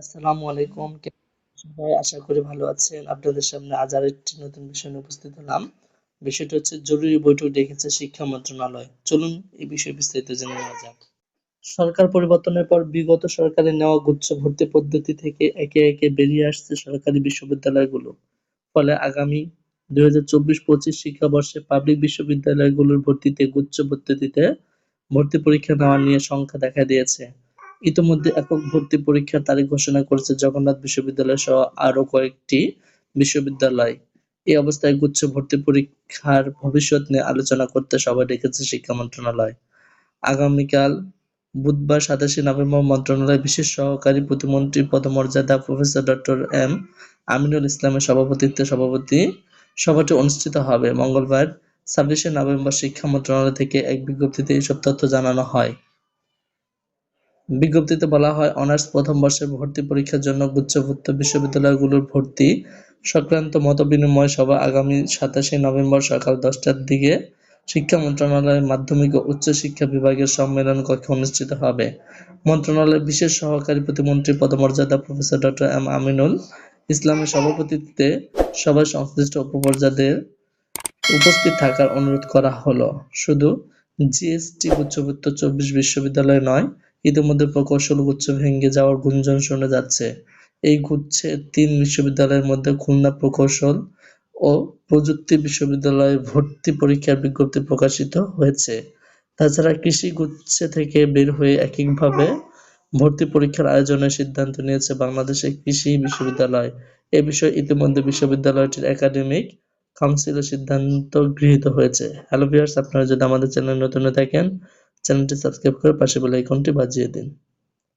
আসসালামু আলাইকুম। কেমন আছেন সবাই? আশা করি ভালো আছেন। আপনাদের সামনে আজ আরেকটি নতুন বিষয় নিয়ে উপস্থিত হলাম। বিষয়টা হচ্ছে জরুরি বৈঠক ডেকেছে শিক্ষা মন্ত্রণালয়। চলুন এই বিষয়ে বিস্তারিত জেনে নেওয়া যাক। সরকার পরিবর্তনের পর বিগত সরকারের নেওয়া গুচ্ছ ভর্তি পদ্ধতি থেকে একে একে বেরিয়ে আসছে সরকারি বিশ্ববিদ্যালয়গুলো। ফলে আগামী ২০২৪-২৫ শিক্ষাবর্ষে পাবলিক বিশ্ববিদ্যালয়গুলোর ভর্তিতে গুচ্ছ পদ্ধতিতে ভর্তি পরীক্ষা নেওয়া নিয়ে শঙ্কা দেখা দিয়েছে। ইতোমধ্যে একক ভর্তি পরীক্ষার তারিখ ঘোষণা করেছে জগন্নাথ বিশ্ববিদ্যালয় সহ আরও কয়েকটি বিশ্ববিদ্যালয়। এই অবস্থায় গুচ্ছ ভর্তি পরীক্ষার ভবিষ্যৎ নিয়ে আলোচনা করতে সভা ডেকেছে শিক্ষা মন্ত্রণালয়। আগামীকাল বুধবার ২৭শে নভেম্বর মন্ত্রণালয়ের বিশেষ সহকারী প্রতিমন্ত্রী পদমর্যাদা প্রফেসর ডক্টর এম আমিনুল ইসলামের সভাপতিত্বে সভাটি অনুষ্ঠিত হবে। মঙ্গলবার ২৬শে নভেম্বর শিক্ষা মন্ত্রণালয় থেকে এক বিজ্ঞপ্তিতে এসব তথ্য জানানো হয়। বিজ্ঞপ্তিতে বলা হয়, অনার্স প্রথম বর্ষের ভর্তি পরীক্ষার জন্য গুচ্ছভুক্ত বিশ্ববিদ্যালয়গুলোর ভর্তি সংক্রান্ত মতবিনিময় সভা আগামী ২৭শে নভেম্বর সকাল ১০টার দিকে শিক্ষা মন্ত্রণালয়ের মাধ্যমিক ও উচ্চশিক্ষা বিভাগের সম্মেলন কক্ষে অনুষ্ঠিত হবে। মন্ত্রণালয়ের বিশেষ সহকারী প্রতিমন্ত্রী পদমর্যাদা প্রফেসর ডক্টর এম আমিনুল ইসলামের সভাপতিত্বে সভায় সংশ্লিষ্ট উপপর্যায়দের উপস্থিত থাকার অনুরোধ করা হলো। শুধু জিএসটি গুচ্ছভুক্ত ২৪ বিশ্ববিদ্যালয় নয়, ইতিমধ্যে প্রকৌশল গুচ্ছ ভেঙে যাওয়ার গুঞ্জন শোনা যাচ্ছে। এই গুচ্ছের ৩ বিশ্ববিদ্যালয়ের মধ্যে খুলনা প্রকৌশল ও প্রযুক্তি বিশ্ববিদ্যালয়ে ভর্তি পরীক্ষার বিজ্ঞপ্তি প্রকাশিত হয়েছে। তাছাড়া কৃষি গুচ্ছে থেকে বের হয়ে এককভাবে ভর্তি পরীক্ষার আয়োজনের সিদ্ধান্ত নিয়েছে বাংলাদেশের কৃষি বিশ্ববিদ্যালয়। এ বিষয়ে ইতিমধ্যে বিশ্ববিদ্যালয়টির একাডেমিক কাউন্সিলের সিদ্ধান্ত গৃহীত হয়েছে। হ্যালো ভিউয়ার্স, আপনারা যদি আমাদের চ্যানেলে নতুন হয়ে থাকেন, চ্যানেলটি সাবস্ক্রাইব করে পাশে বেল আইকনটি বাজিয়ে দিন।